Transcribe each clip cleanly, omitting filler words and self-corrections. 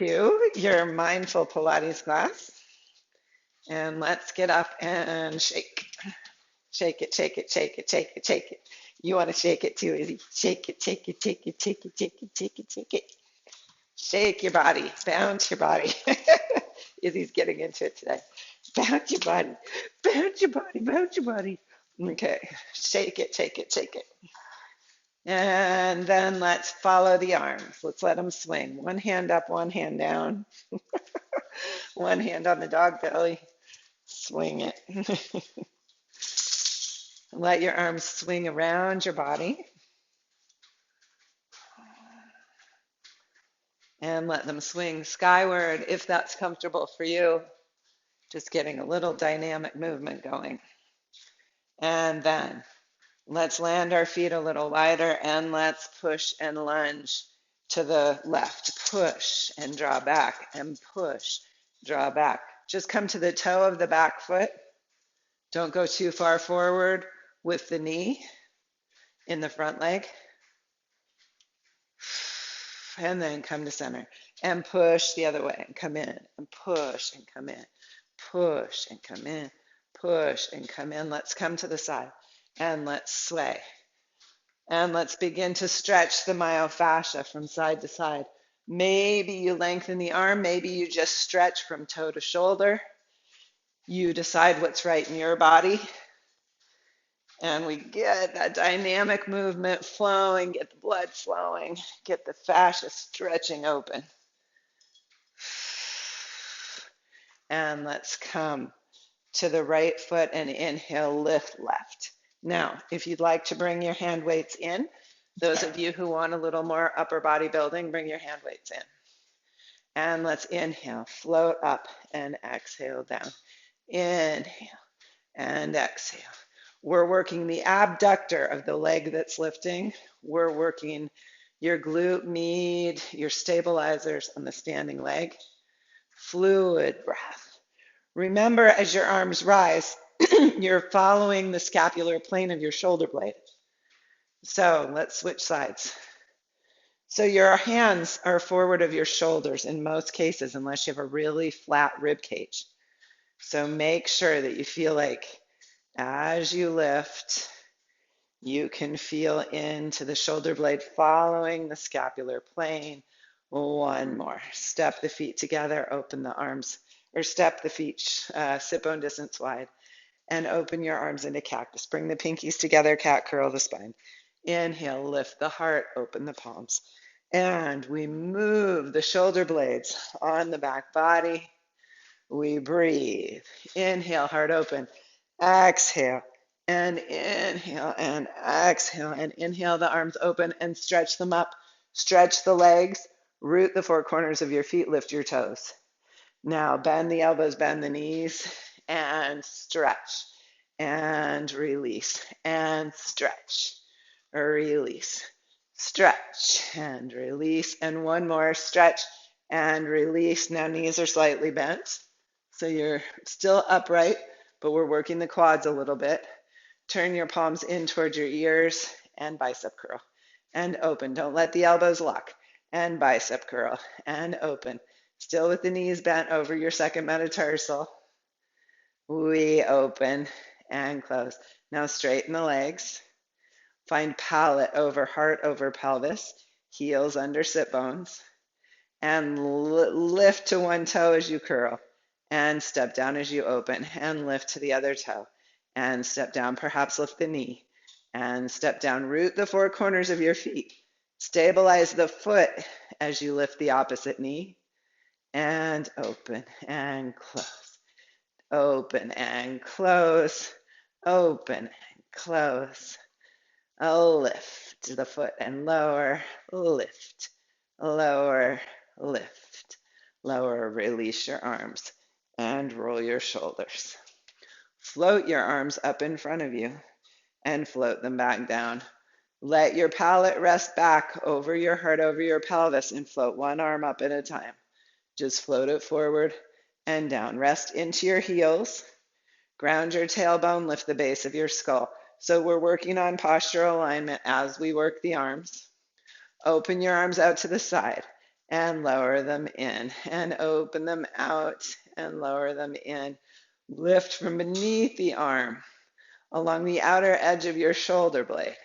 to your mindful Pilates class. And let's get up and shake. Shake it, shake it, shake it, shake it, shake it. You want to shake it too, Izzy? Shake it, shake it, shake it, shake it, shake it, shake it, shake it. Shake your body, bounce your body. Izzy's getting into it today. Bounce your body, bounce your body, bounce your body. Okay, shake it, shake it, shake it. And then let's follow the arms. Let's let them swing. One hand up, one hand down. One hand on the dog belly. Swing it. Let your arms swing around your body. And let them swing skyward if that's comfortable for you. Just getting a little dynamic movement going. And then let's land our feet a little wider and let's push and lunge to the left. Push and draw back and push, draw back. Just come to the toe of the back foot. Don't go too far forward with the knee in the front leg. And then come to center and push the other way and come in and push and come in, push and come in, push and come in. Let's come to the side and let's sway. And let's begin to stretch the myofascia from side to side. Maybe you lengthen the arm, maybe you just stretch from toe to shoulder. You decide what's right in your body. And we get that dynamic movement flowing, get the blood flowing, get the fascia stretching open. And let's come to the right foot and inhale, lift left. Now, if you'd like to bring your hand weights in, those of you who want a little more upper body building, bring your hand weights in. And let's inhale, float up and exhale down. Inhale and exhale. We're working the abductor of the leg that's lifting. We're working your glute med, your stabilizers on the standing leg. Fluid breath. Remember, as your arms rise, you're following the scapular plane of your shoulder blade. So let's switch sides. So your hands are forward of your shoulders in most cases, unless you have a really flat rib cage. So make sure that you feel like as you lift, you can feel into the shoulder blade following the scapular plane. One more. Step the feet together, open the arms, or step the feet sit bone distance wide, and open your arms into cactus. Bring the pinkies together, cat curl the spine. Inhale, lift the heart, open the palms. And we move the shoulder blades on the back body. We breathe. Inhale, heart open. Exhale, and inhale, and exhale, and inhale, the arms open and stretch them up. Stretch the legs, root the four corners of your feet, lift your toes. Now bend the elbows, bend the knees, and stretch, and release, and stretch, release, stretch, and release, and one more, stretch, and release. Now knees are slightly bent, so you're still upright, but we're working the quads a little bit. Turn your palms in towards your ears and bicep curl and open. Don't let the elbows lock. And bicep curl and open. Still with the knees bent over your second metatarsal. We open and close. Now straighten the legs. Find palate over heart over pelvis. Heels under sit bones. And lift to one toe as you curl. And step down as you open, and lift to the other toe, and step down, perhaps lift the knee, and step down, root the four corners of your feet, stabilize the foot as you lift the opposite knee, and open and close, open and close, open and close, lift the foot and lower, lift, lower, lift, lower, release your arms. And roll your shoulders. Float your arms up in front of you and float them back down. Let your palate rest back over your heart, over your pelvis, and float one arm up at a time. Just float it forward and down. Rest into your heels. Ground your tailbone, lift the base of your skull. So we're working on postural alignment as we work the arms. Open your arms out to the side and lower them in, and open them out and lower them in. Lift from beneath the arm along the outer edge of your shoulder blade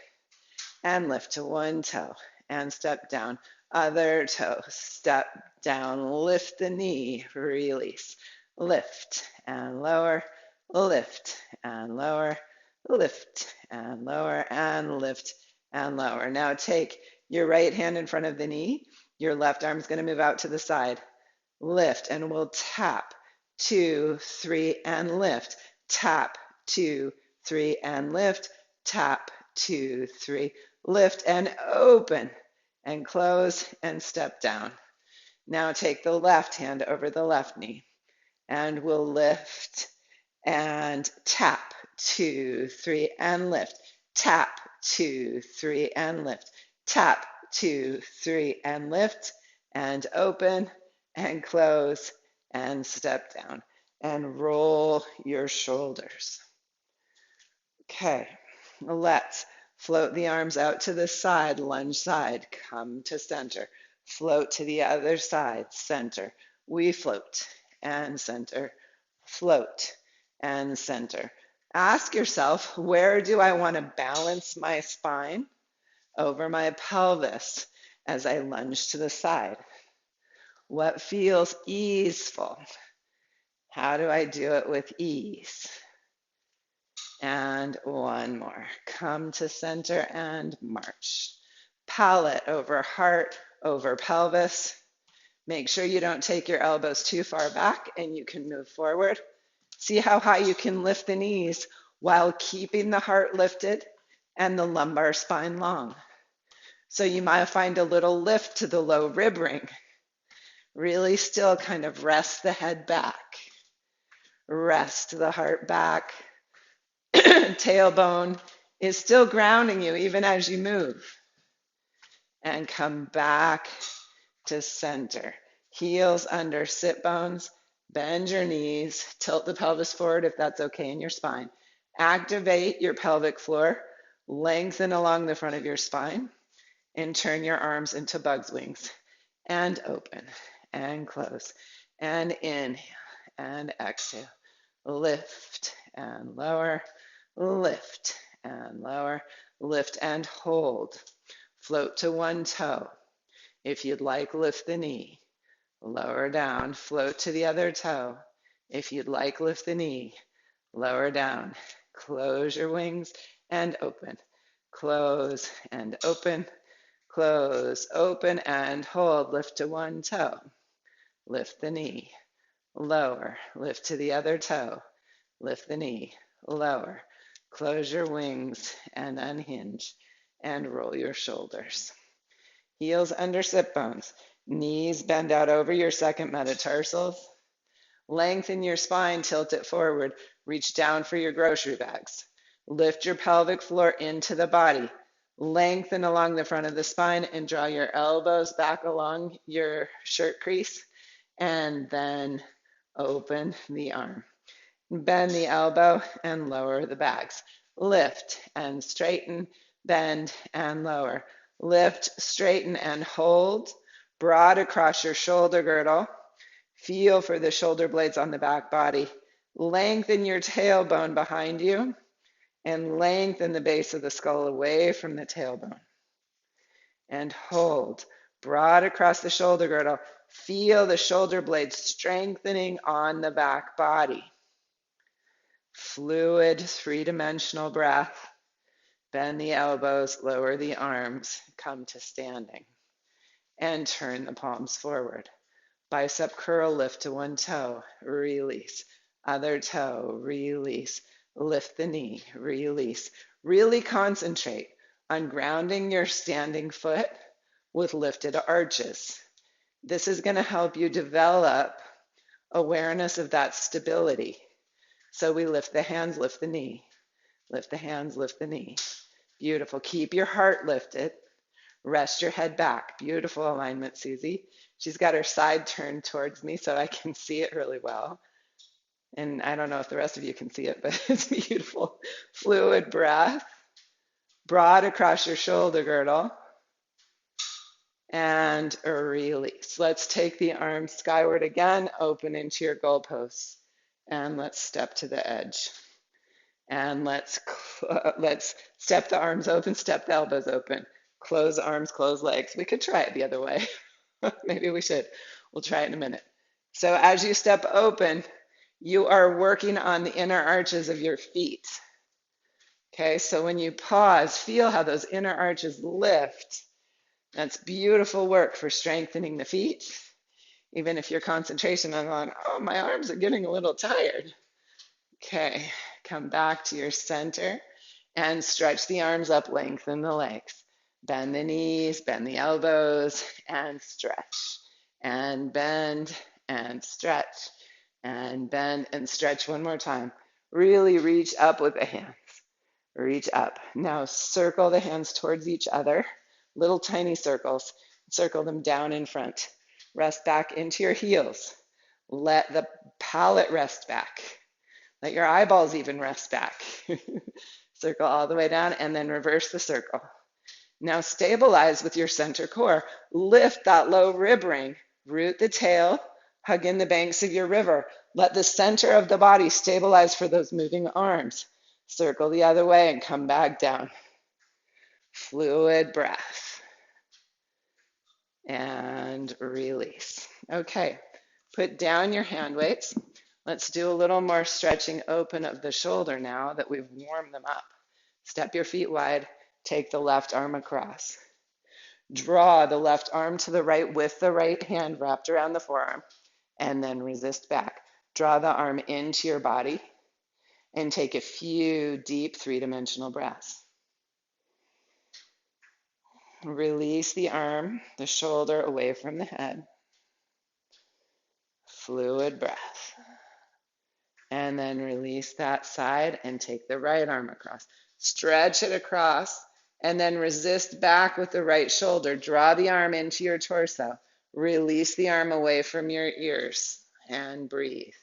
and lift to one toe and step down. Other toe, step down, lift the knee, release. Lift and lower, lift and lower, lift and lower, and lift and lower. Now take your right hand in front of the knee. Your left arm is going to move out to the side. Lift, and we'll tap, 2, 3, and lift. Tap, 2, 3, and lift. Tap, 2, 3, lift, and open, and close, and step down. Now take the left hand over the left knee, and we'll lift and tap, 2, 3, and lift. Tap, 2, 3, and lift. Tap, 2, 3, and lift, and open, and close, and step down, and roll your shoulders. Okay, let's float the arms out to the side, lunge side, come to center. Float to the other side, center. We float and center, float and center. Ask yourself, where do I want to balance my spine over my pelvis as I lunge to the side? What feels easeful? How do I do it with ease? And one more. Come to center and march. Palate over heart, over pelvis. Make sure you don't take your elbows too far back and you can move forward. See how high you can lift the knees while keeping the heart lifted and the lumbar spine long. So you might find a little lift to the low rib ring. Really still kind of rest the head back. Rest the heart back. Tailbone is still grounding you even as you move. And come back to center. Heels under sit bones. Bend your knees. Tilt the pelvis forward if that's okay in your spine. Activate your pelvic floor. Lengthen along the front of your spine. And turn your arms into bug's wings. And open. And close. And inhale. And exhale. Lift and lower. Lift and lower, lift and hold. Float to one toe. If you'd like, lift the knee. Lower down, float to the other toe. If you'd like, lift the knee. Lower down. Close your wings and open. Close and open. Close, open, and hold. Lift to one toe. Lift the knee. Lower, lift to the other toe. Lift the knee. Lower. Close your wings and unhinge and roll your shoulders. Heels under sit bones. Knees bend out over your second metatarsals. Lengthen your spine, tilt it forward. Reach down for your grocery bags. Lift your pelvic floor into the body. Lengthen along the front of the spine and draw your elbows back along your shirt crease. And then open the arm. Bend the elbow and lower the bags. Lift and straighten, bend and lower. Lift, straighten, and hold. Broad across your shoulder girdle. Feel for the shoulder blades on the back body. Lengthen your tailbone behind you and lengthen the base of the skull away from the tailbone. And hold. Broad across the shoulder girdle. Feel the shoulder blades strengthening on the back body. Fluid, three-dimensional breath. Bend the elbows, lower the arms, come to standing. And turn the palms forward. Bicep curl, lift to one toe, release. Other toe, release. Lift the knee, release. Really concentrate on grounding your standing foot with lifted arches. This is going to help you develop awareness of that stability. So we lift the hands, lift the knee. Lift the hands, lift the knee. Beautiful. Keep your heart lifted. Rest your head back. Beautiful alignment, Susie. She's got her side turned towards me so I can see it really well. And I don't know if the rest of you can see it, but it's beautiful. Fluid breath. Broad across your shoulder girdle. and release. Let's take the arms skyward again, open into your goalposts, and let's step to the edge. And let's step the arms open, step the elbows open, close arms, close legs. We could try it the other way. Maybe we should. We'll try it in a minute. So as you step open, you are working on the inner arches of your feet. Okay, so when you pause, feel how those inner arches lift. That's beautiful work for strengthening the feet. Even if your concentration on, oh, my arms are getting a little tired. Okay, come back to your center and stretch the arms up, lengthen the legs. Bend the knees, bend the elbows, and stretch. And bend and stretch. And bend and stretch one more time. Really reach up with the hands. Reach up. Now circle the hands towards each other. Little tiny circles. Circle them down in front. Rest back into your heels. Let the palate rest back. Let your eyeballs even rest back. Circle all the way down and then reverse the circle. Now stabilize with your center core. Lift that low rib ring. Root the tail. Hug in the banks of your river. Let the center of the body stabilize for those moving arms. Circle the other way and come back down. Fluid breath. And release. Okay, put down your hand weights. Let's do a little more stretching open of the shoulder now that we've warmed them up. Step your feet wide, take the left arm across. Draw the left arm to the right with the right hand wrapped around the forearm, and then resist back. Draw the arm into your body and take a few deep three-dimensional breaths. Release the arm, the shoulder away from the head. Fluid breath. And then release that side and take the right arm across. Stretch it across and then resist back with the right shoulder. Draw the arm into your torso. Release the arm away from your ears and breathe.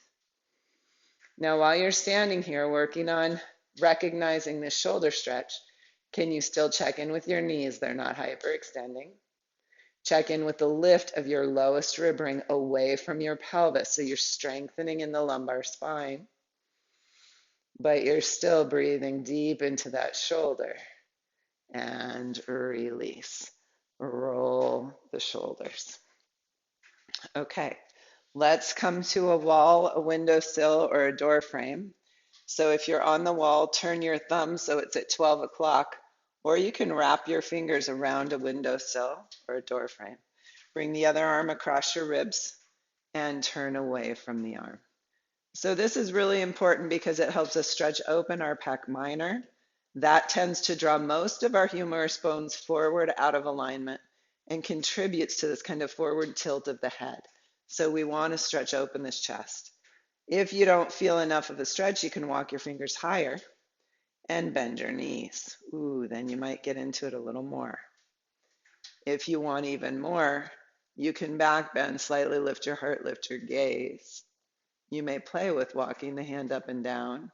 Now, while you're standing here working on recognizing this shoulder stretch, can you still check in with your knees? They're not hyperextending. Check in with the lift of your lowest rib ring away from your pelvis, so you're strengthening in the lumbar spine, but you're still breathing deep into that shoulder. And release. Roll the shoulders. Okay, let's come to a wall, a windowsill, or a door frame. So if you're on the wall, turn your thumb so it's at 12 o'clock, or you can wrap your fingers around a windowsill or a door frame. Bring the other arm across your ribs and turn away from the arm. So this is really important because it helps us stretch open our pec minor. That tends to draw most of our humerus bones forward out of alignment and contributes to this kind of forward tilt of the head. So we want to stretch open this chest. If you don't feel enough of a stretch, you can walk your fingers higher and bend your knees. Ooh, then you might get into it a little more. If you want even more, you can back bend, slightly lift your heart, lift your gaze. You may play with walking the hand up and down.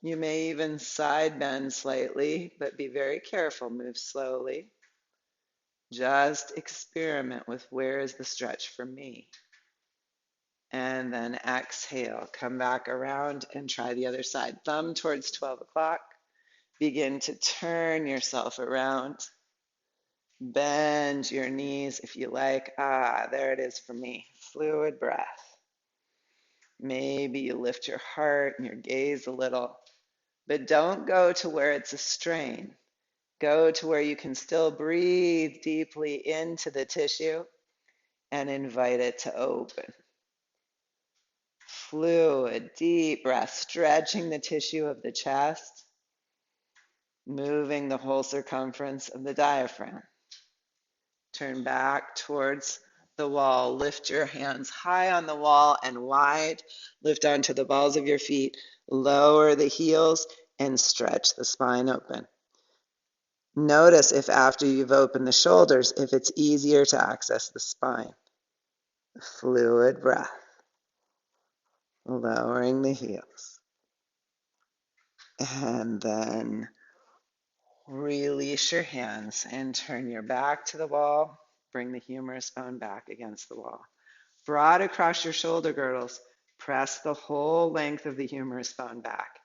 You may even side bend slightly, but be very careful, move slowly. Just experiment with where is the stretch for me. And then exhale, come back around and try the other side. Thumb towards 12 o'clock. Begin to turn yourself around. Bend your knees if you like. Ah, there it is for me. Fluid breath. Maybe you lift your heart and your gaze a little, but don't go to where it's a strain. Go to where you can still breathe deeply into the tissue and invite it to open. Fluid, deep breath, stretching the tissue of the chest, moving the whole circumference of the diaphragm. Turn back towards the wall. Lift your hands high on the wall and wide. Lift onto the balls of your feet. Lower the heels and stretch the spine open. Notice if after you've opened the shoulders, if it's easier to access the spine. Fluid breath. Lowering the heels. And then Release your hands and turn your back to the wall. Bring the humerus bone back against the wall. Broad across your shoulder girdles. Press the whole length of the humerus bone back.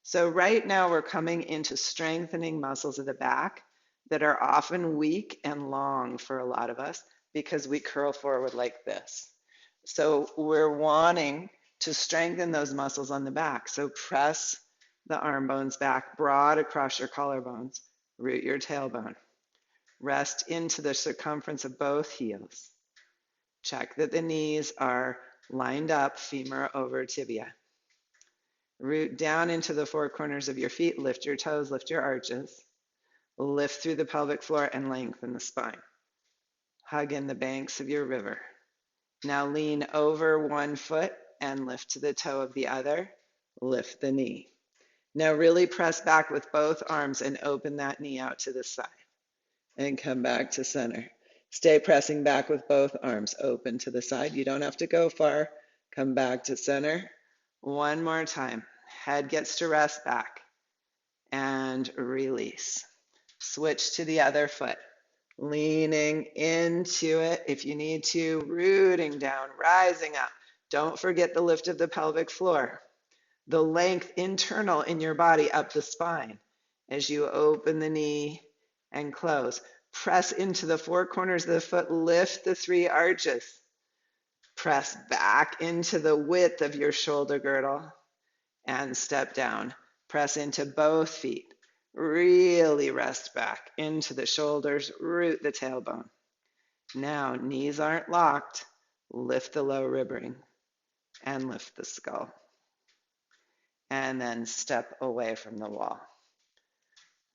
So right now we're coming into strengthening muscles of the back that are often weak and long for a lot of us because we curl forward like this. So we're wanting to strengthen those muscles on the back. So press the arm bones back broad across your collarbones. Root your tailbone. Rest into the circumference of both heels. Check that the knees are lined up, femur over tibia. Root down into the four corners of your feet. Lift your toes, lift your arches. Lift through the pelvic floor and lengthen the spine. Hug in the banks of your river. Now lean over one foot and lift to the toe of the other. Lift the knee. Now really press back with both arms and open that knee out to the side. And come back to center. Stay pressing back with both arms open to the side. You don't have to go far. Come back to center. One more time. Head gets to rest back. And release. Switch to the other foot. Leaning into it if you need to. Rooting down, rising up. Don't forget the lift of the pelvic floor. The length internal in your body up the spine as you open the knee and close. Press into the four corners of the foot. Lift the three arches. Press back into the width of your shoulder girdle and step down. Press into both feet. Really rest back into the shoulders. Root the tailbone. Now, knees aren't locked. Lift the low rib ring and lift the skull. And then step away from the wall.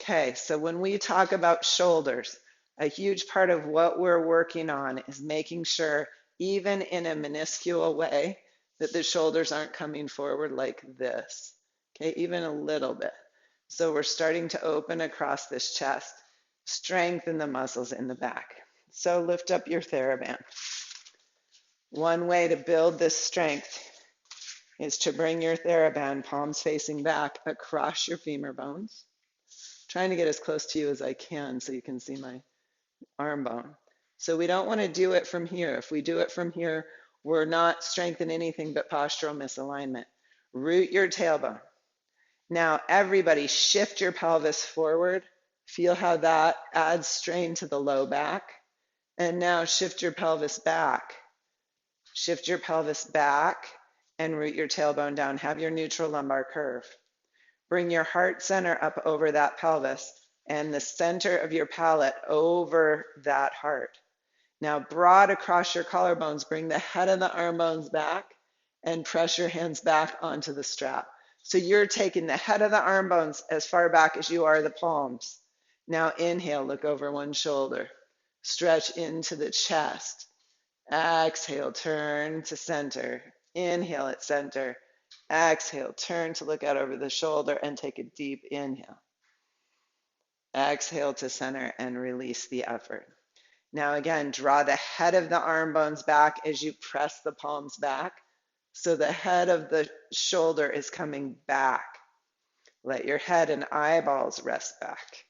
Okay, so when we talk about shoulders, a huge part of what we're working on is making sure, even in a minuscule way, that the shoulders aren't coming forward like this. Okay, even a little bit. So we're starting to open across this chest, strengthen the muscles in the back. So lift up your TheraBand. One way to build this strength is to bring your TheraBand palms facing back across your femur bones. Trying to get as close to you as I can so you can see my arm bone. So we don't want to do it from here. If we do it from here, we're not strengthening anything but postural misalignment. Root your tailbone. Now, everybody shift your pelvis forward. Feel how that adds strain to the low back. And now shift your pelvis back. Shift your pelvis back and root your tailbone down. Have your neutral lumbar curve. Bring your heart center up over that pelvis and the center of your palate over that heart. Now, broad across your collarbones, bring the head of the arm bones back and press your hands back onto the strap. So you're taking the head of the arm bones as far back as you are the palms. Now inhale, look over one shoulder. Stretch into the chest. Exhale, turn to center. Inhale at center. Exhale, turn to look out over the shoulder and take a deep inhale. Exhale to center and release the effort. Now again, draw the head of the arm bones back as you press the palms back. So the head of the shoulder is coming back. Let your head and eyeballs rest back.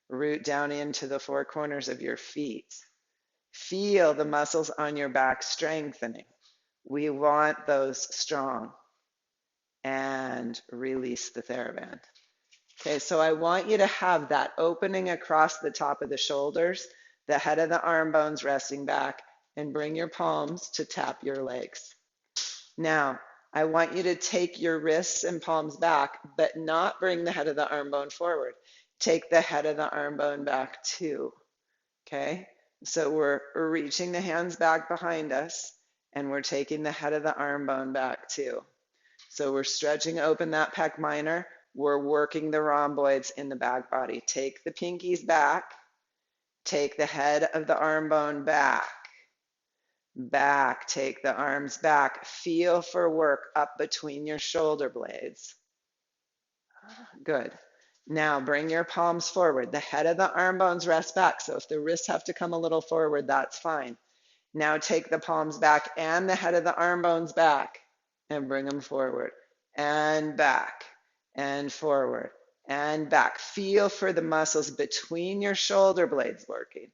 Root down into the four corners of your feet. Feel the muscles on your back strengthening. We want those strong. And release the TheraBand. Okay, so I want you to have that opening across the top of the shoulders, the head of the arm bones resting back, and bring your palms to tap your legs. Now, I want you to take your wrists and palms back, but not bring the head of the arm bone forward. Take the head of the arm bone back too. Okay, so we're reaching the hands back behind us, and we're taking the head of the arm bone back too. So we're stretching open that pec minor. We're working the rhomboids in the back body. Take the pinkies back. Take the head of the arm bone back. Back. Take the arms back. Feel for work up between your shoulder blades. Good. Now bring your palms forward. The head of the arm bones rest back. So if the wrists have to come a little forward, that's fine. Now take the palms back and the head of the arm bones back and bring them forward and back and forward and back. Feel for the muscles between your shoulder blades working.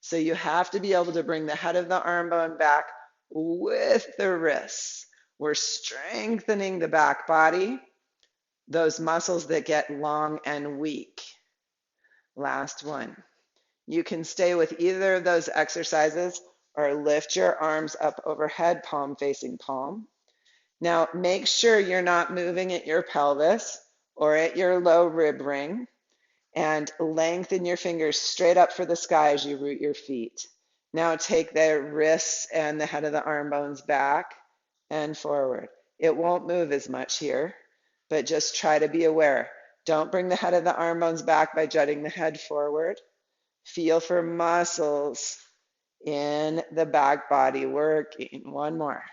So you have to be able to bring the head of the arm bone back with the wrists. We're strengthening the back body, those muscles that get long and weak. Last one. You can stay with either of those exercises or lift your arms up overhead, palm facing palm. Now, make sure you're not moving at your pelvis or at your low rib ring, and lengthen your fingers straight up for the sky as you root your feet. Now take the wrists and the head of the arm bones back and forward. It won't move as much here, but just try to be aware. Don't bring the head of the arm bones back by jutting the head forward. Feel for muscles in the back body working. One more.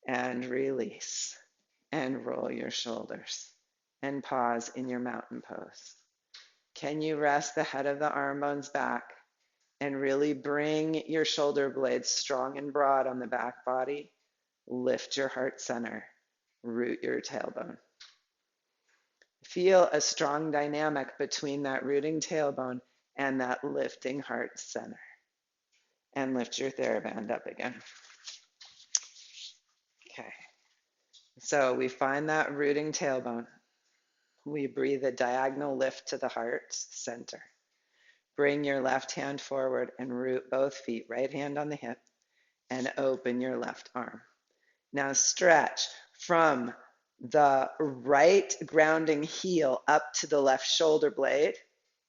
And release. And roll your shoulders. And pause in your mountain pose. Can you rest the head of the arm bones back and really bring your shoulder blades strong and broad on the back body? Lift your heart center. Root your tailbone. Feel a strong dynamic between that rooting tailbone and that lifting heart center. And lift your TheraBand up again. Okay. So we find that rooting tailbone. We breathe a diagonal lift to the heart center. Bring your left hand forward and root both feet, right hand on the hip, and open your left arm. Now stretch from the right grounding heel up to the left shoulder blade.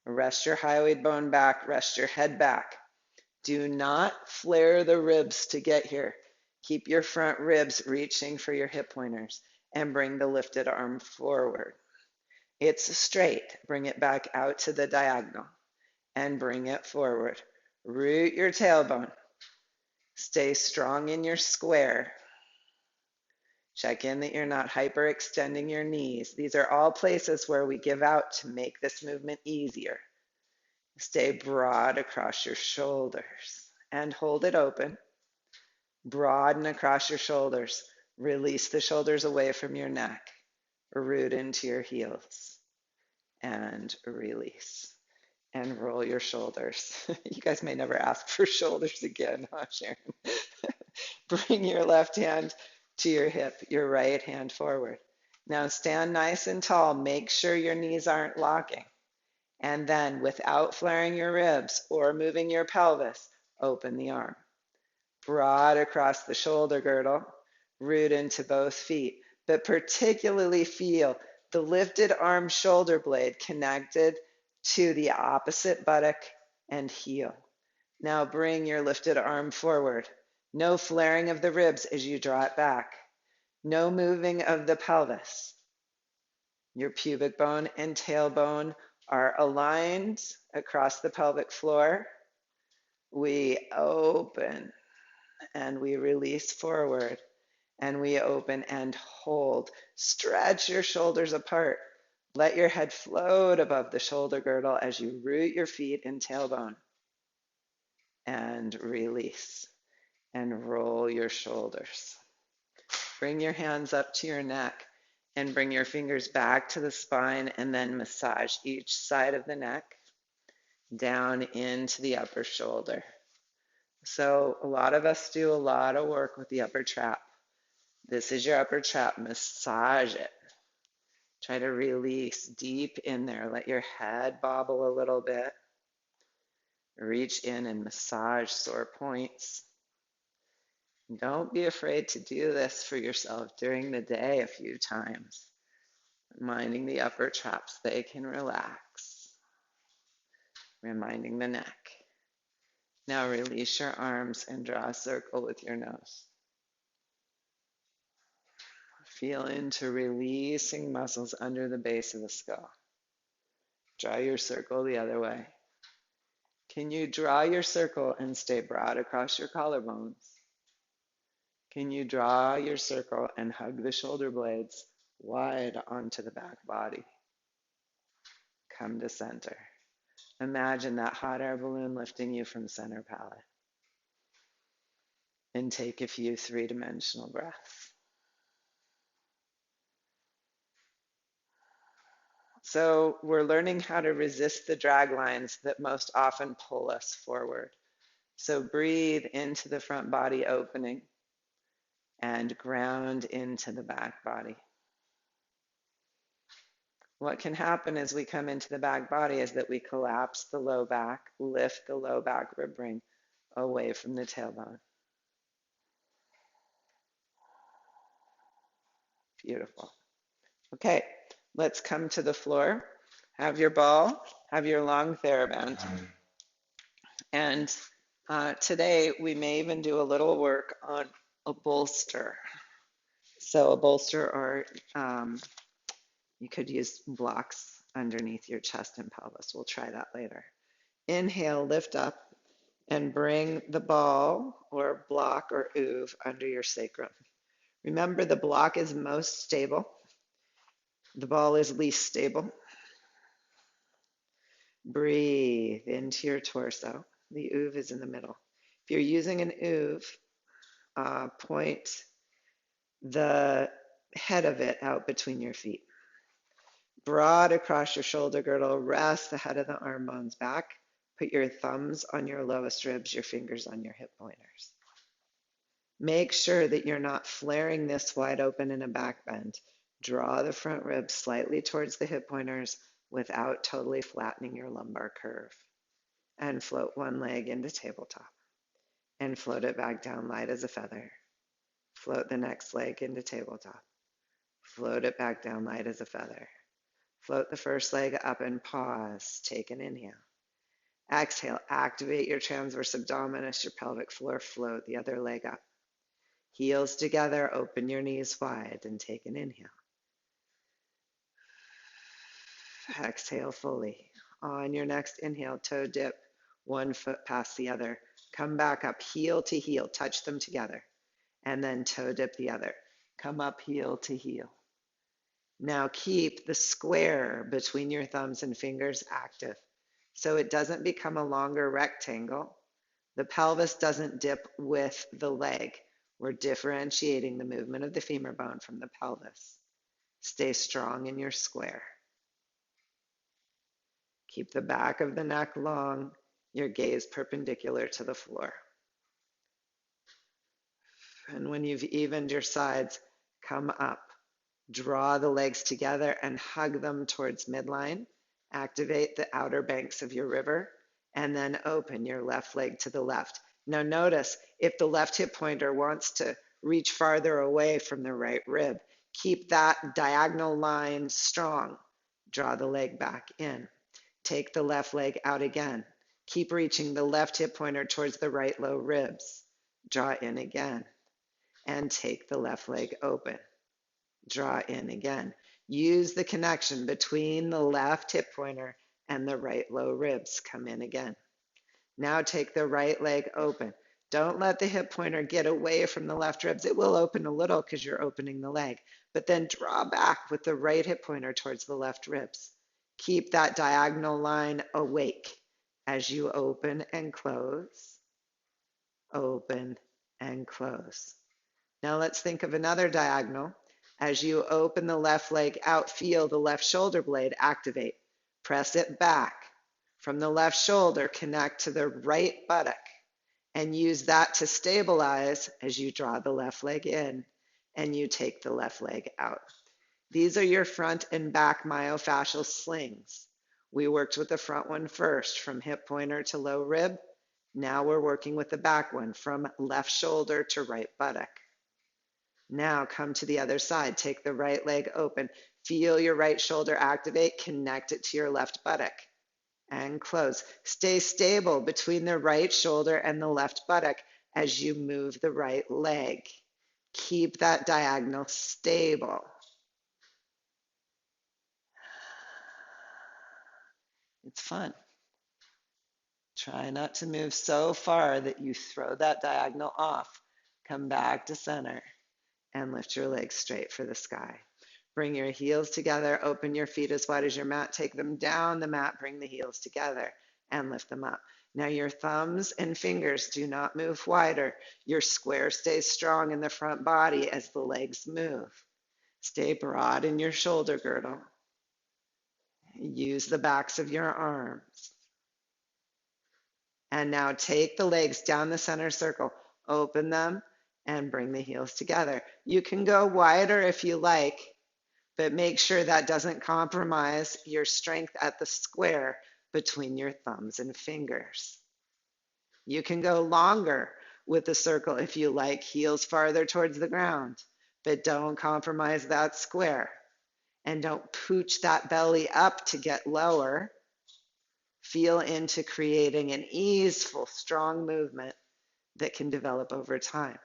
Rest your hyoid bone back, rest your head back. Do not flare the ribs to get here. Keep your front ribs reaching for your hip pointers and bring the lifted arm forward. It's straight. Bring it back out to the diagonal and bring it forward. Root your tailbone. Stay strong in your square. Check in that you're not hyperextending your knees. These are all places where we give out to make this movement easier. Stay broad across your shoulders and hold it open. Broaden across your shoulders. Release the shoulders away from your neck. Root into your heels and release. And roll your shoulders. You guys may never ask for shoulders again, huh, Sharon? Bring your left hand to your hip, your right hand forward. Now stand nice and tall. Make sure your knees aren't locking. And then, without flaring your ribs or moving your pelvis, open the arm. Broad across the shoulder girdle, root into both feet, but particularly feel the lifted arm shoulder blade connected to the opposite buttock and heel. Now bring your lifted arm forward. No flaring of the ribs as you draw it back. No moving of the pelvis. Your pubic bone and tailbone are aligned across the pelvic floor. We open and we release forward and we open and hold. Stretch your shoulders apart. Let your head float above the shoulder girdle as you root your feet and tailbone. And release and roll your shoulders. Bring your hands up to your neck and bring your fingers back to the spine and then massage each side of the neck down into the upper shoulder. So a lot of us do a lot of work with the upper trap. This is your upper trap. Massage it. Try to release deep in there. Let your head bobble a little bit. Reach in and massage sore points. Don't be afraid to do this for yourself during the day a few times. Reminding the upper traps they can relax. Reminding the neck. Now release your arms and draw a circle with your nose. Feel into releasing muscles under the base of the skull. Draw your circle the other way. Can you draw your circle and stay broad across your collarbones? Can you draw your circle and hug the shoulder blades wide onto the back body? Come to center. Imagine that hot air balloon lifting you from center palate. And take a few three-dimensional breaths. So we're learning how to resist the drag lines that most often pull us forward. So breathe into the front body opening and ground into the back body. What can happen as we come into the back body is that we collapse the low back, lift the low back rib ring away from the tailbone. Beautiful. Okay, let's come to the floor. Have your ball, have your long TheraBand. And today we may even do a little work on a bolster. So a bolster, or you could use blocks underneath your chest and pelvis. We'll try that later. Inhale, lift up, and bring the ball or block or oov under your sacrum. Remember, the block is most stable. The ball is least stable. Breathe into your torso. The oov is in the middle. If you're using an oov, point the head of it out between your feet. Broad across your shoulder girdle, rest the head of the arm bones back. Put your thumbs on your lowest ribs, your fingers on your hip pointers. Make sure that you're not flaring this wide open in a back bend. Draw the front ribs slightly towards the hip pointers without totally flattening your lumbar curve. And float one leg into tabletop. And float it back down light as a feather. Float the next leg into tabletop. Float it back down light as a feather. Float the first leg up and pause. Take an inhale. Exhale, activate your transverse abdominis, your pelvic floor. Float the other leg up. Heels together, open your knees wide and take an inhale. Exhale fully. On your next inhale, toe dip, one foot past the other. Come back up, heel to heel, touch them together. And then toe dip the other. Come up heel to heel. Now keep the square between your thumbs and fingers active so it doesn't become a longer rectangle. The pelvis doesn't dip with the leg. We're differentiating the movement of the femur bone from the pelvis. Stay strong in your square. Keep the back of the neck long, your gaze perpendicular to the floor. And when you've evened your sides, come up. Draw the legs together and hug them towards midline. Activate the outer banks of your river, and then open your left leg to the left. Now notice, if the left hip pointer wants to reach farther away from the right rib, keep that diagonal line strong. Draw the leg back in. Take the left leg out again. Keep reaching the left hip pointer towards the right low ribs. Draw in again. And take the left leg open. Draw in again. Use the connection between the left hip pointer and the right low ribs. Come in again. Now take the right leg open. Don't let the hip pointer get away from the left ribs. It will open a little because you're opening the leg, but then draw back with the right hip pointer towards the left ribs. Keep that diagonal line awake as you open and close, open and close. Now let's think of another diagonal. As you open the left leg out, feel the left shoulder blade activate. Press it back. From the left shoulder, connect to the right buttock and use that to stabilize as you draw the left leg in and you take the left leg out. These are your front and back myofascial slings. We worked with the front one first, from hip pointer to low rib. Now we're working with the back one, from left shoulder to right buttock. Now come to the other side. Take the right leg open. Feel your right shoulder activate. Connect it to your left buttock. And close. Stay stable between the right shoulder and the left buttock as you move the right leg. Keep that diagonal stable. It's fun. Try not to move so far that you throw that diagonal off. Come back to center and lift your legs straight for the sky. Bring your heels together, open your feet as wide as your mat, take them down the mat, bring the heels together and lift them up. Now your thumbs and fingers do not move wider. Your square stays strong in the front body as the legs move. Stay broad in your shoulder girdle. Use the backs of your arms. And now take the legs down the center circle, open them, and bring the heels together. You can go wider if you like, but make sure that doesn't compromise your strength at the square between your thumbs and fingers. You can go longer with the circle if you like, heels farther towards the ground, but don't compromise that square. And don't pooch that belly up to get lower. Feel into creating an easeful, strong movement that can develop over time.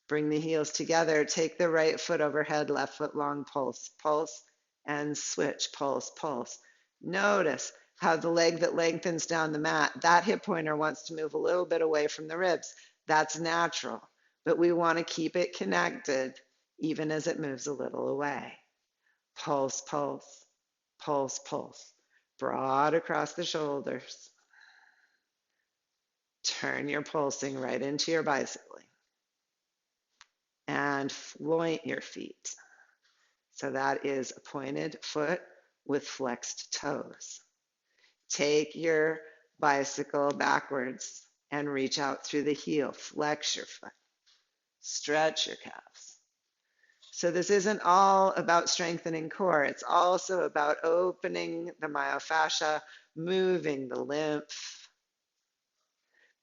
Bring the heels together. Take the right foot overhead, left foot long, pulse, pulse, and switch, pulse, pulse. Notice how the leg that lengthens down the mat, that hip pointer wants to move a little bit away from the ribs. That's natural, but we want to keep it connected even as it moves a little away. Pulse, pulse, pulse, pulse. Broad across the shoulders. Turn your pulsing right into your bicycling. And floint your feet. So that is a pointed foot with flexed toes. Take your bicycle backwards and reach out through the heel. Flex your foot. Stretch your calves. So this isn't all about strengthening core. It's also about opening the myofascia, moving the lymph,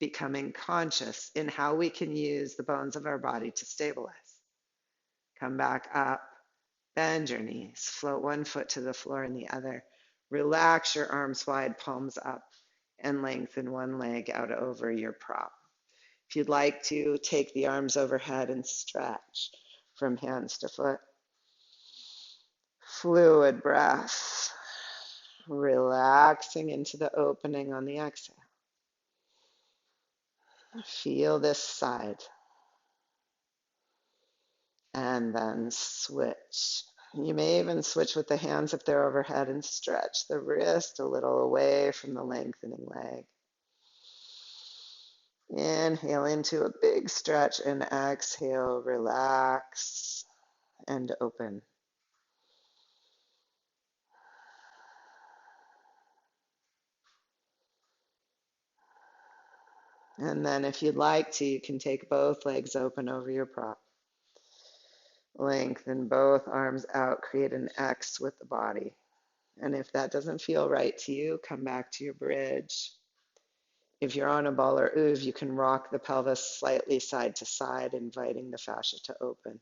becoming conscious in how we can use the bones of our body to stabilize. Come back up, bend your knees, float one foot to the floor and the other. Relax your arms wide, palms up, and lengthen one leg out over your prop. If you'd like to, take the arms overhead and stretch from hands to foot. Fluid breath, relaxing into the opening on the exhale. Feel this side. And then switch. You may even switch with the hands if they're overhead and stretch the wrist a little away from the lengthening leg. Inhale into a big stretch and exhale, relax and open. And then if you'd like to, you can take both legs open over your prop. Lengthen both arms out, create an X with the body. And if that doesn't feel right to you, come back to your bridge. If you're on a ball or oov, you can rock the pelvis slightly side to side, inviting the fascia to open.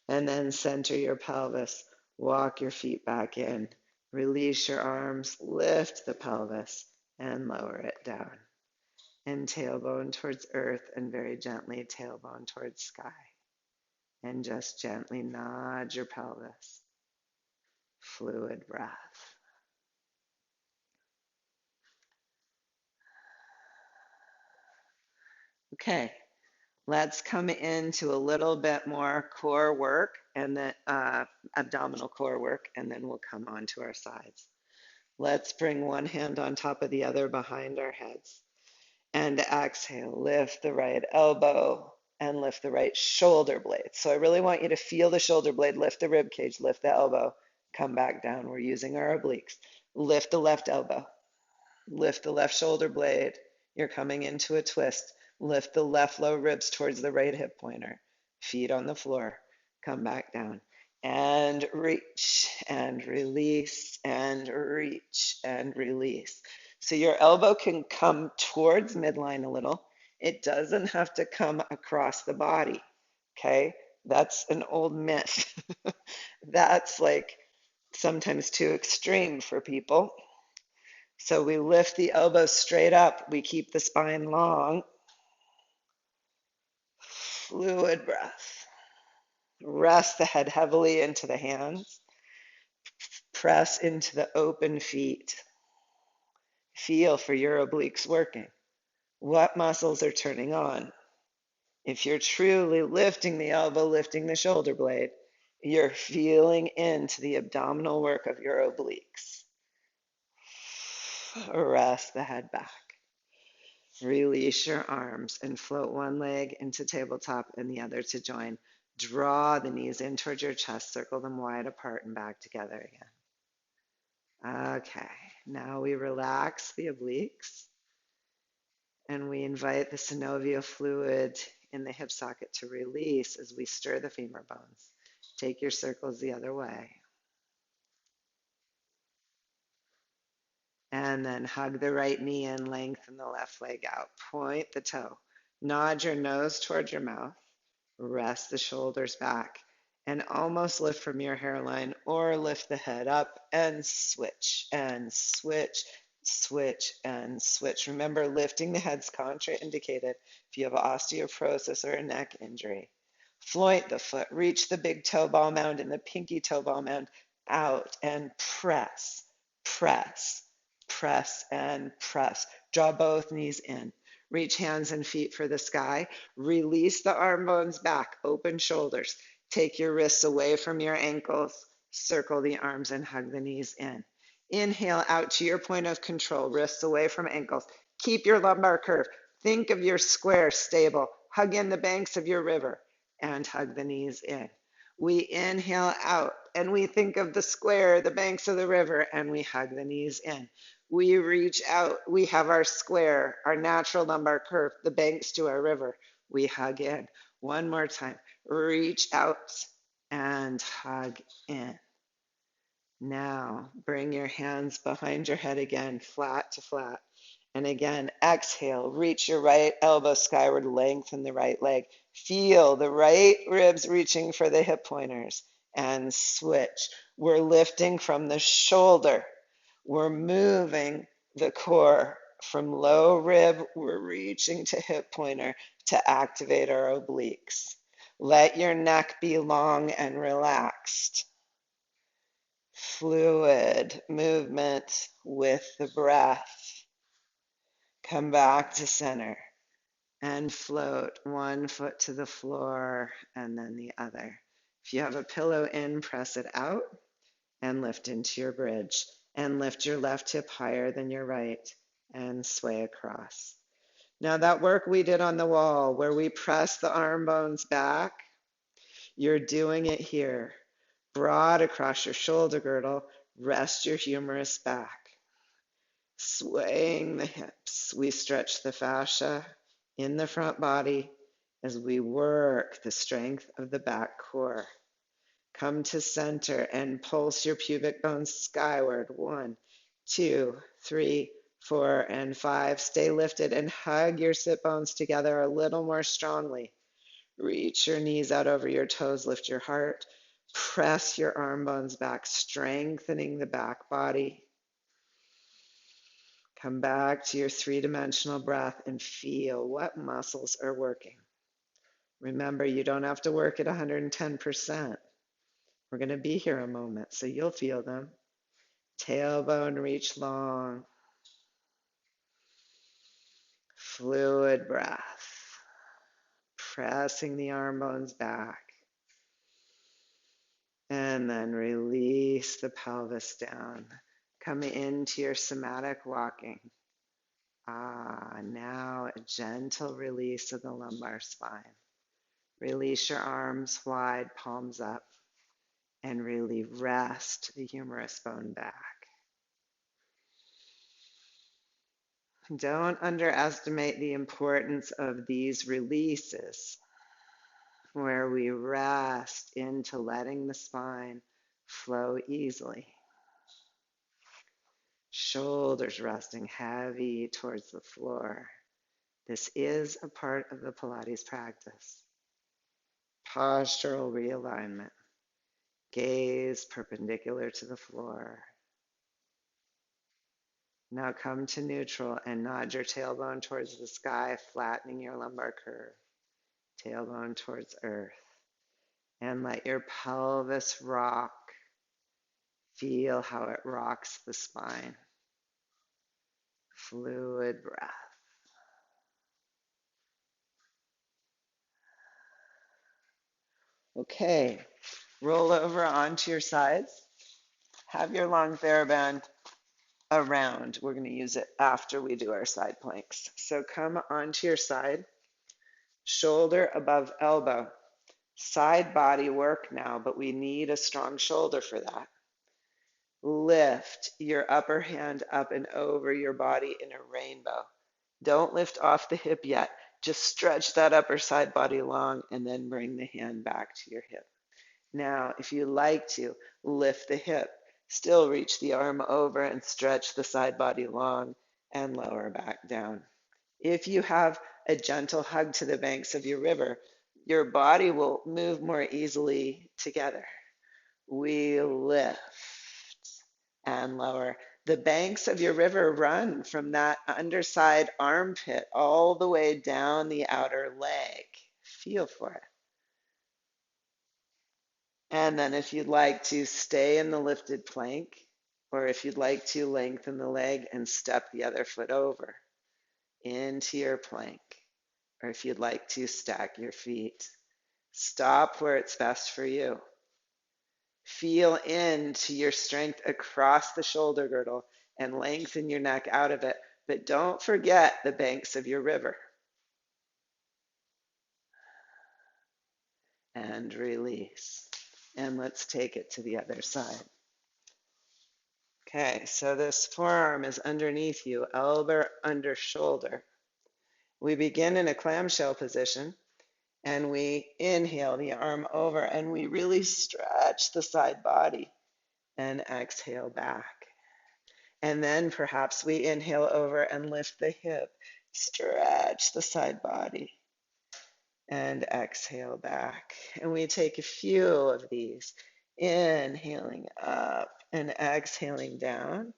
And then center your pelvis, walk your feet back in, release your arms, lift the pelvis, and lower it down. And tailbone towards earth, and very gently tailbone towards sky. And just gently nod your pelvis. Fluid breath. Okay, let's come into a little bit more core work and then abdominal core work, and then we'll come on to our sides. Let's bring one hand on top of the other behind our heads. And exhale, lift the right elbow and lift the right shoulder blade. So I really want you to feel the shoulder blade, lift the rib cage, lift the elbow, come back down. We're using our obliques. Lift the left elbow, lift the left shoulder blade. You're coming into a twist. Lift the left low ribs towards the right hip pointer. Feet on the floor. Come back down. And reach and release and reach and release. So your elbow can come towards midline a little. It doesn't have to come across the body. Okay? That's an old myth. That's like sometimes too extreme for people. So we lift the elbow straight up. We keep the spine long. Fluid breath. Rest the head heavily into the hands. Press into the open feet. Feel for your obliques working. What muscles are turning on? If you're truly lifting the elbow, lifting the shoulder blade, you're feeling into the abdominal work of your obliques. Rest the head back. Release your arms and float one leg into tabletop and the other to join. Draw the knees in towards your chest, circle them wide apart and back together again. Okay, now we relax the obliques and we invite the synovial fluid in the hip socket to release as we stir the femur bones. Take your circles the other way. And then hug the right knee in, lengthen the left leg out. Point the toe. Nod your nose towards your mouth. Rest the shoulders back and almost lift from your hairline or lift the head up and switch and switch, switch and switch. Remember, lifting the head's contraindicated if you have osteoporosis or a neck injury. Float the foot, reach the big toe ball mound and the pinky toe ball mound out and press, press, press and press. Draw both knees in. Reach hands and feet for the sky. Release the arm bones back, open shoulders. Take your wrists away from your ankles. Circle the arms and hug the knees in. Inhale out to your point of control, wrists away from ankles. Keep your lumbar curve. Think of your square stable. Hug in the banks of your river and hug the knees in. We inhale out and we think of the square, the banks of the river, and we hug the knees in. We reach out, we have our square, our natural lumbar curve, the banks to our river. We hug in. One more time. Reach out and hug in. Now, bring your hands behind your head again, flat to flat. And again, exhale, reach your right elbow skyward, lengthen the right leg. Feel the right ribs reaching for the hip pointers. And switch. We're lifting from the shoulder. We're moving the core from low rib. We're reaching to hip pointer to activate our obliques. Let your neck be long and relaxed. Fluid movement with the breath. Come back to center and float one foot to the floor and then the other. If you have a pillow in, press it out and lift into your bridge. And lift your left hip higher than your right and sway across. Now that work we did on the wall where we press the arm bones back, you're doing it here. Broad across your shoulder girdle, rest your humerus back. Swaying the hips, we stretch the fascia in the front body as we work the strength of the back core. Come to center and pulse your pubic bones skyward. 1, 2, 3, 4, and 5. Stay lifted and hug your sit bones together a little more strongly. Reach your knees out over your toes, lift your heart. Press your arm bones back, strengthening the back body. Come back to your three-dimensional breath and feel what muscles are working. Remember, you don't have to work at 110%. We're going to be here a moment, so you'll feel them. Tailbone reach long. Fluid breath. Pressing the arm bones back. And then release the pelvis down. Come into your somatic walking. Now a gentle release of the lumbar spine. Release your arms wide, palms up. And really rest the humerus bone back. Don't underestimate the importance of these releases, where we rest into letting the spine flow easily. Shoulders resting heavy towards the floor. This is a part of the Pilates practice. Postural realignment. Gaze perpendicular to the floor. Now come to neutral and nod your tailbone towards the sky, flattening your lumbar curve. Tailbone towards earth. And let your pelvis rock. Feel how it rocks the spine. Fluid breath. Okay, roll over onto your sides. Have your long TheraBand around. We're going to use it after we do our side planks. So come onto your side, shoulder above elbow. Side body work now, but we need a strong shoulder for that. Lift your upper hand up and over your body in a rainbow. Don't lift off the hip yet. Just stretch that upper side body long and then bring the hand back to your hip. Now, if you like to, lift the hip. Still reach the arm over and stretch the side body long and lower back down. If you have a gentle hug to the banks of your river, your body will move more easily together. We lift and lower. The banks of your river run from that underside armpit all the way down the outer leg. Feel for it. And then if you'd like to stay in the lifted plank, or if you'd like to lengthen the leg and step the other foot over into your plank, or if you'd like to stack your feet, stop where it's best for you. Feel into your strength across the shoulder girdle and lengthen your neck out of it, but don't forget the banks of your river. And release. And let's take it to the other side. Okay, so this forearm is underneath you, elbow under shoulder. We begin in a clamshell position, and we inhale the arm over, and we really stretch the side body, and exhale back. And then perhaps we inhale over and lift the hip, stretch the side body, and exhale back. And we take a few of these, inhaling up and exhaling down.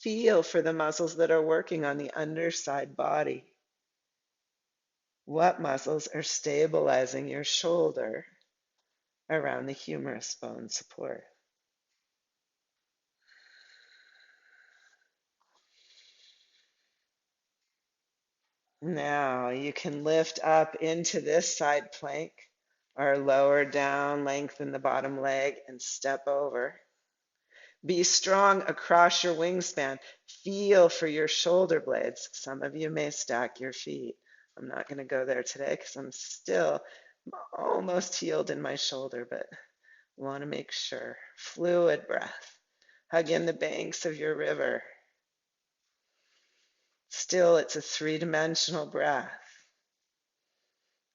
Feel for the muscles that are working on the underside body. What muscles are stabilizing your shoulder around the humerus bone support? Now you can lift up into this side plank or lower down, lengthen the bottom leg and step over. Be strong across your wingspan. Feel for your shoulder blades. Some of you may stack your feet. I'm not going to go there today because I'm still almost healed in my shoulder, but want to make sure. Fluid breath. Hug in the banks of your river. Still, it's a three-dimensional breath.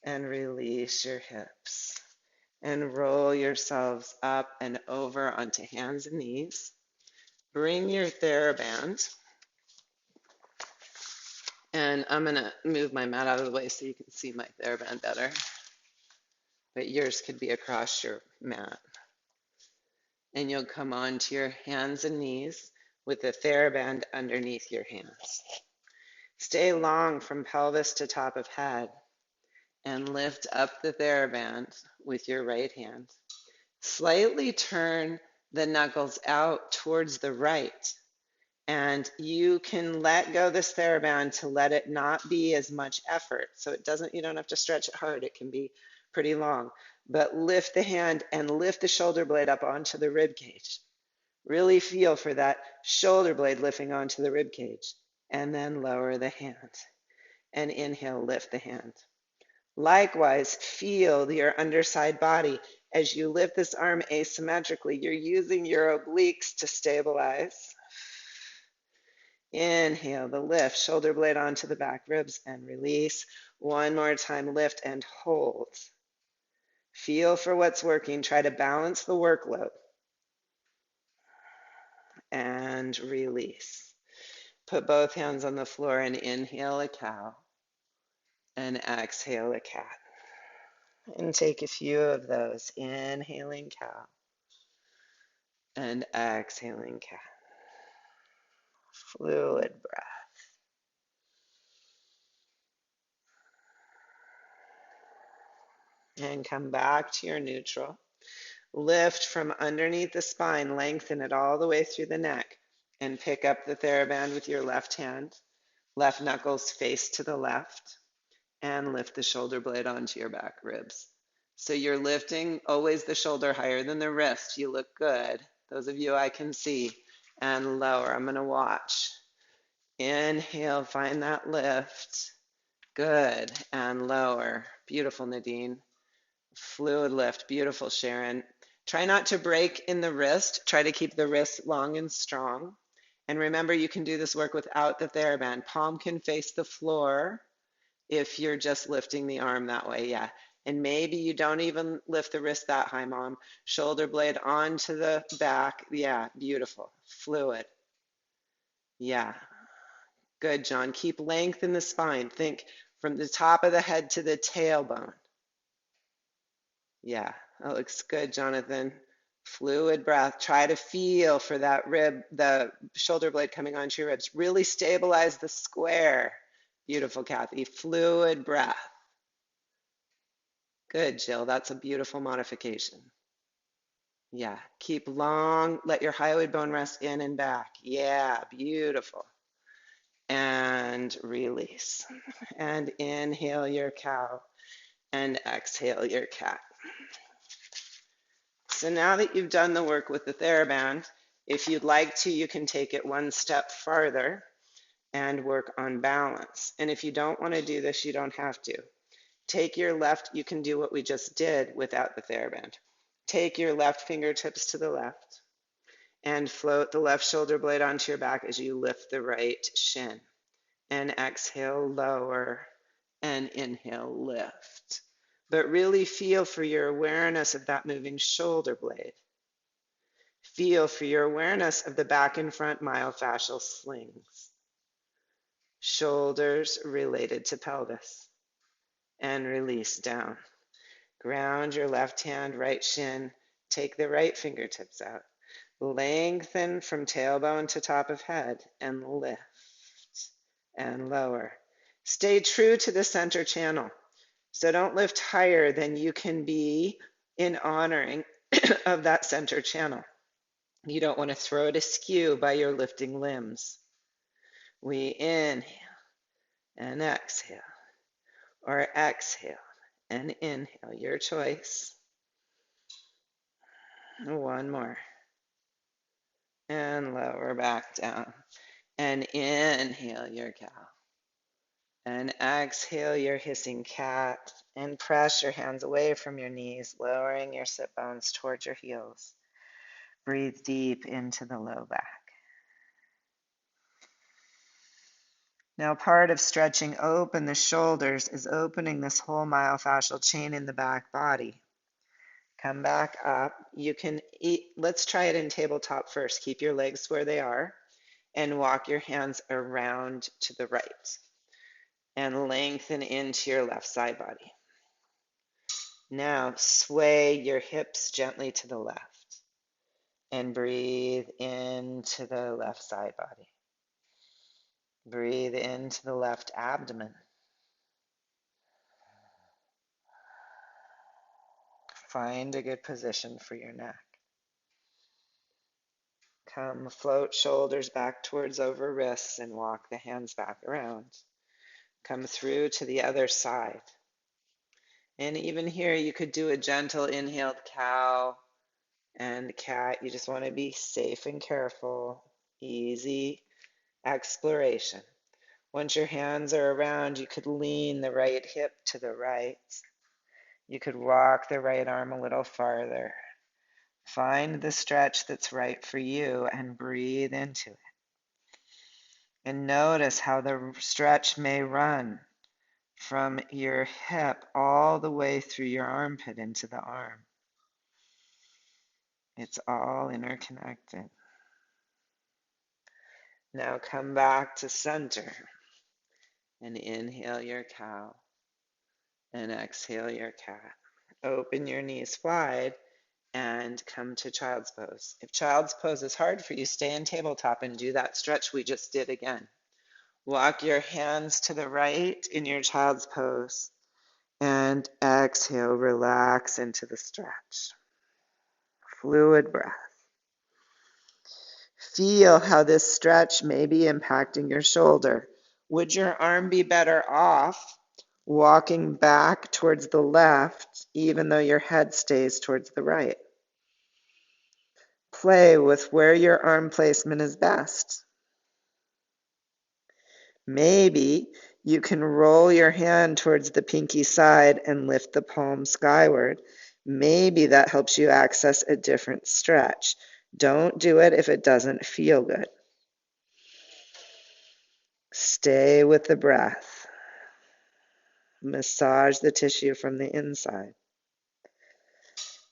And release your hips. And roll yourselves up and over onto hands and knees. Bring your TheraBand. And I'm going to move my mat out of the way so you can see my TheraBand better. But yours could be across your mat. And you'll come onto your hands and knees with the TheraBand underneath your hands. Stay long from pelvis to top of head and lift up the TheraBand with your right hand. Slightly turn the knuckles out towards the right. And you can let go this TheraBand to let it not be as much effort. So you don't have to stretch it hard. It can be pretty long. But lift the hand and lift the shoulder blade up onto the rib cage. Really feel for that shoulder blade lifting onto the rib cage. And then lower the hand. And inhale, lift the hand. Likewise, feel your underside body. As you lift this arm asymmetrically, you're using your obliques to stabilize. Inhale the lift, shoulder blade onto the back ribs and release. One more time, lift and hold. Feel for what's working. Try to balance the workload. And release. Put both hands on the floor and inhale a cow. And exhale a cat. And take a few of those. Inhaling cow. And exhaling cat. Fluid breath. And come back to your neutral. Lift from underneath the spine, lengthen it all the way through the neck, and pick up the TheraBand with your left hand. Left knuckles face to the left, and lift the shoulder blade onto your back ribs. So you're lifting always the shoulder higher than the wrist. You look good. Those of you I can see. and lower. I'm going to watch. Inhale, find that lift. Good, and lower. Beautiful, Nadine. Fluid lift, beautiful, Sharon. Try not to break in the wrist. Try to keep the wrist long and strong. And remember, you can do this work without the TheraBand. Palm can face the floor if you're just lifting the arm that way, yeah. And maybe you don't even lift the wrist that high, Mom. Shoulder blade onto the back. Yeah, beautiful. Fluid. Yeah. Good, John. Keep length in the spine. Think from the top of the head to the tailbone. Yeah, that looks good, Jonathan. Fluid breath. Try to feel for that rib, the shoulder blade coming onto your ribs. Really stabilize the square. Beautiful, Kathy. Fluid breath. Good, Jill. That's a beautiful modification. Yeah, keep long. Let your hyoid bone rest in and back. Yeah, beautiful. And release. And inhale your cow. And exhale your cat. So now that you've done the work with the TheraBand, if you'd like to, you can take it one step farther and work on balance. And if you don't want to do this, you don't have to. Take your left, you can do what we just did without the TheraBand. Take your left fingertips to the left and float the left shoulder blade onto your back as you lift the right shin. And exhale, lower, and inhale, lift. But really feel for your awareness of that moving shoulder blade. Feel for your awareness of the back and front myofascial slings. Shoulders related to pelvis. And release down. Ground your left hand, right shin. Take the right fingertips out. Lengthen from tailbone to top of head and lift and lower. Stay true to the center channel. So don't lift higher than you can be in honoring of that center channel. You don't want to throw it askew by your lifting limbs. We inhale and exhale, or exhale and inhale, your choice. One more. And lower back down. And inhale your cow. And exhale your hissing cat. And press your hands away from your knees, lowering your sit bones towards your heels. Breathe deep into the low back. Now, part of stretching open the shoulders is opening this whole myofascial chain in the back body. Come back up. You can eat. Let's try it in tabletop first. Keep your legs where they are and walk your hands around to the right and lengthen into your left side body. Now sway your hips gently to the left and breathe into the left side body. Breathe into the left abdomen. Find a good position for your neck. Come, float shoulders back towards over wrists and walk the hands back around. Come through to the other side. And even here, you could do a gentle inhaled cow and cat. You just want to be safe and careful. Easy exploration. Once your hands are around, you could lean the right hip to the right. You could walk the right arm a little farther. Find the stretch that's right for you and breathe into it. And notice how the stretch may run from your hip all the way through your armpit into the arm. It's all interconnected. Now come back to center and inhale your cow and exhale your cat. Open your knees wide and come to child's pose. If child's pose is hard for you, stay in tabletop and do that stretch we just did again. Walk your hands to the right in your child's pose and exhale, relax into the stretch. Fluid breath. Feel how this stretch may be impacting your shoulder. Would your arm be better off walking back towards the left, even though your head stays towards the right? Play with where your arm placement is best. Maybe you can roll your hand towards the pinky side and lift the palm skyward. Maybe that helps you access a different stretch. Don't do it if it doesn't feel good. Stay with the breath. Massage the tissue from the inside.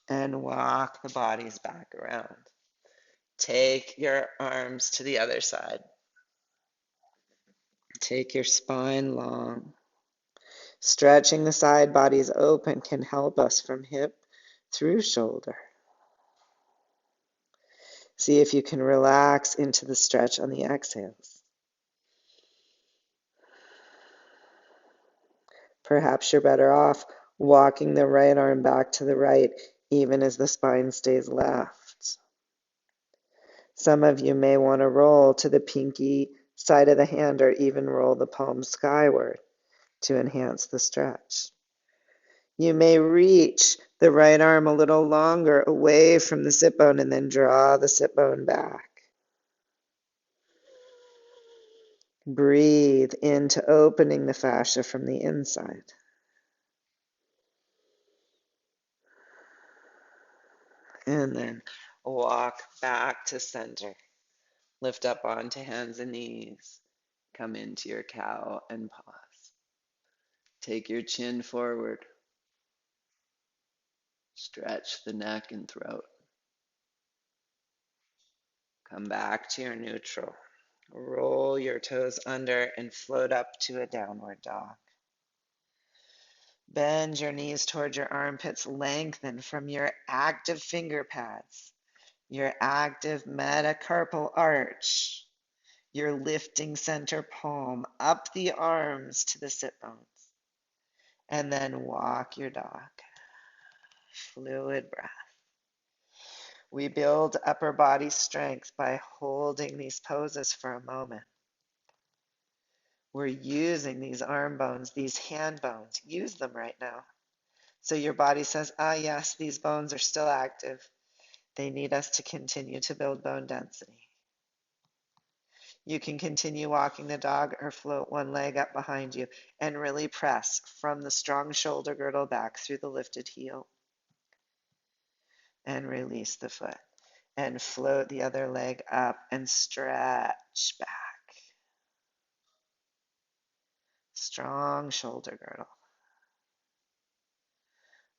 And walk the bodies back around. Take your arms to the other side. Take your spine long. Stretching the side bodies open can help us from hip through shoulder. See if you can relax into the stretch on the exhales. Perhaps you're better off walking the right arm back to the right, even as the spine stays left. Some of you may want to roll to the pinky side of the hand or even roll the palm skyward to enhance the stretch. You may reach the right arm a little longer away from the sit bone and then draw the sit bone back. Breathe into opening the fascia from the inside. And then walk back to center. Lift up onto hands and knees. Come into your cow and pause. Take your chin forward. Stretch the neck and throat. Come back to your neutral. Roll your toes under and float up to a downward dog. Bend your knees towards your armpits. Lengthen from your active finger pads, your active metacarpal arch, your lifting center palm up the arms to the sit bones. And then walk your dog. Fluid breath. We build upper body strength by holding these poses for a moment. We're using these arm bones, these hand bones. Use them right now. So your body says, yes, these bones are still active. They need us to continue to build bone density. You can continue walking the dog or float one leg up behind you and really press from the strong shoulder girdle back through the lifted heel. And release the foot. And float the other leg up and stretch back. Strong shoulder girdle.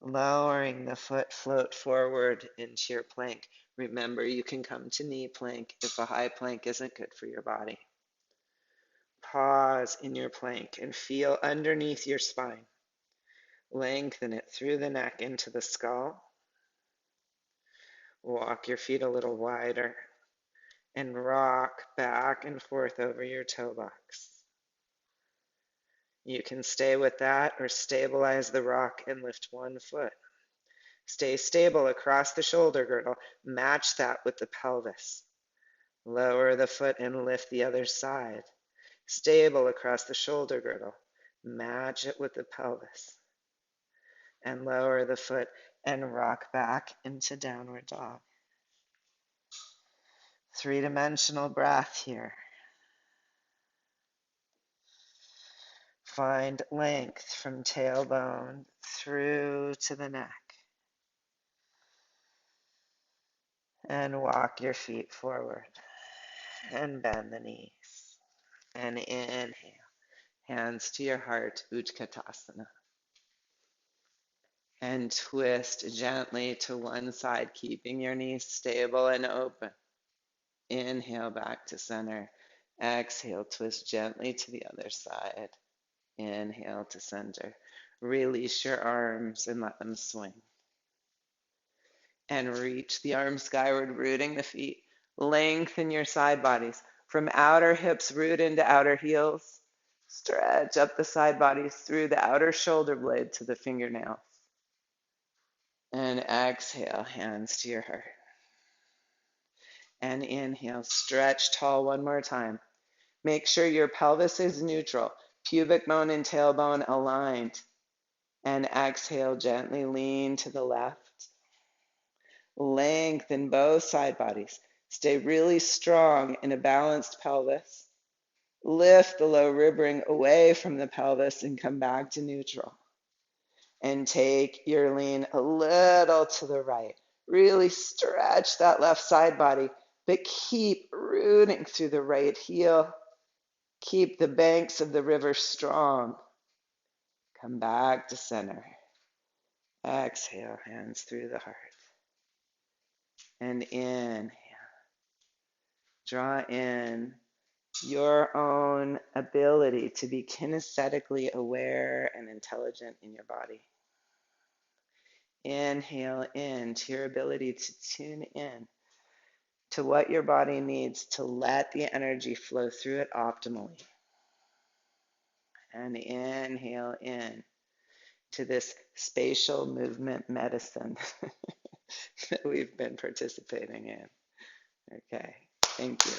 Lowering the foot, float forward into your plank. Remember, you can come to knee plank if a high plank isn't good for your body. Pause in your plank and feel underneath your spine. Lengthen it through the neck into the skull. Walk your feet a little wider and rock back and forth over your toe box. You can stay with that or stabilize the rock and lift one foot. Stay stable across the shoulder girdle. Match that with the pelvis. Lower the foot and lift the other side. Stable across the shoulder girdle. Match it with the pelvis. And lower the foot and rock back into downward dog. Three-dimensional breath here. Find length from tailbone through to the neck. And walk your feet forward. And bend the knees. And inhale. Hands to your heart, Utkatasana. And twist gently to one side, keeping your knees stable and open. Inhale back to center. Exhale, twist gently to the other side. Inhale to center. Release your arms and let them swing. And reach the arms skyward, rooting the feet. Lengthen your side bodies. From outer hips, root into outer heels. Stretch up the side bodies through the outer shoulder blade to the fingernails. And exhale, hands to your heart. And inhale, stretch tall one more time. Make sure your pelvis is neutral, pubic bone and tailbone aligned. And exhale, gently lean to the left. Lengthen both side bodies. Stay really strong in a balanced pelvis. Lift the low rib ring away from the pelvis and come back to neutral. And take your lean a little to the right. Really stretch that left side body, but keep rooting through the right heel. Keep the banks of the river strong. Come back to center. Exhale, hands through the heart. And inhale. Draw in your own ability to be kinesthetically aware and intelligent in your body. Inhale into your ability to tune in to what your body needs to let the energy flow through it optimally. And inhale in to this spatial movement medicine that we've been participating in. Okay, thank you.